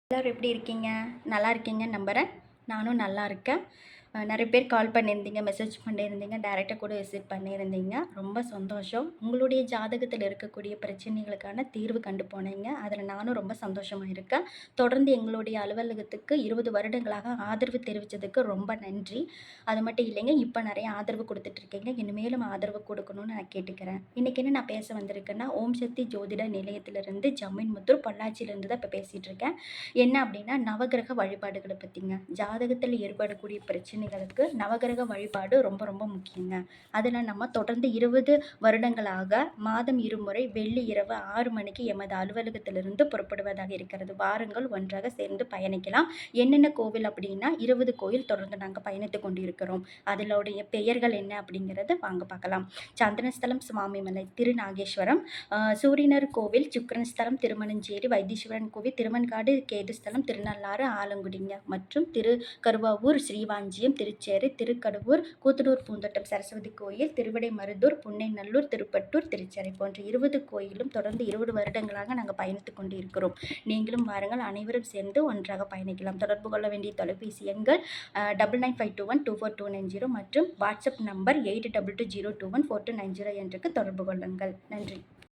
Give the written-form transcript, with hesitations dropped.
எல்லாரும் எப்படி இருக்கீங்க? நல்லா இருக்கீங்கன்னு நம்புறேன். நானும் நல்லா இருக்கேன். நெறைய பேர் கால் பண்ணியிருந்தீங்க, மெசேஜ் பண்ணியிருந்தீங்க, டைரக்ட்டா கூட விசிட் பண்ணியிருந்தீங்க. ரொம்ப சந்தோஷம். உங்களுடைய ஜாதகத்தில இருக்கக்கூடிய பிரச்சனைகளுக்கான தீர்வு கண்டு போனீங்க. அதில நானும் ரொம்ப சந்தோஷமா இருக்கேன். தொடர்ந்து எங்களுடைய அலுவலகத்துக்கு 20 வருடங்களாக ஆதரவு தெரிவிச்சதுக்கு ரொம்ப நன்றி. அது மட்டும் இல்லைங்க, இப்ப நெறைய ஆதரவு குடுத்துட்டுருக்கீங்க. இனிமேலும் ஆதரவு குடுக்கணும்னு நான் கேட்டுக்கிறேன். இன்னைக்கு என்ன நான் பேச வந்திருக்கேன்னா, ஓம் சக்தி ஜோதிட நிலையத்திலிருந்து ஜமீன்முத்தூர், பொள்ளாச்சியிலிருந்து தான் இப்ப பேசிட்டு இருக்கேன். என்ன அப்படின்னா, நவகிரக வழிபாடுகள பத்திங்க. ஜாதகத்தில ஏற்படக்கூடிய பிரச்சனைகளுக்கு நவகிரக வழிபாடு ரொம்ப ரொம்ப முக்கியங்க. அதில நம்ம தொடர்ந்து 20 வருடங்களாக மாதம் இருமுறை வெள்ளி இரவு 6 மணிக்கு எமது அலுவலகத்திலிருந்து புறப்படுவதாக இருக்கிறது. வாருங்கள் ஒன்றாக சேர்ந்து பயணிக்கலாம். என்னென்ன கோவில் அப்படின்னா 20 கோயில் தொடர்ந்து நாங்க பயணித்துக் கொண்டிருக்கிறோம். அதனுடைய பெயர்கள் என்ன அப்படிங்கிறத வாங்க பார்க்கலாம். சந்திரஸ்தலம் சுவாமிமலை திருநாகேஸ்வரம், சூரியனர் கோவில் சுக்கிரன் ஸ்தலம் திருமணஞ்சேரி, வைத்தீஸ்வரன் கோவில் திருவெண்காடு, கேதுஸ்தலம் திருநள்ளாறு ஆலங்குடிங்க மற்றும் திருக்கருவாவூர் ஸ்ரீவாஞ்சியம், திருச்சேரி, திருக்கடவூர், கூத்தனூர் பூந்தோட்டம் சரஸ்வதி கோயில், திருவிடைமருதூர், புன்னைநல்லூர், திருப்பட்டூர், திருச்சேரி போன்ற 20 கோயிலும் தொடர்ந்து 20 வருடங்களாக நாங்கள் பயணித்துக் கொண்டு இருக்கிறோம். நீங்களும் வாருங்கள், அனைவரும் சேர்ந்து ஒன்றாக பயணிக்கலாம். தொடர்பு கொள்ள வேண்டிய தொலைபேசி எண்கள் 9952124290 மற்றும் வாட்ஸ்அப் நம்பர் 8220214290 என்றுக்கு தொடர்பு கொள்ளுங்கள். நன்றி.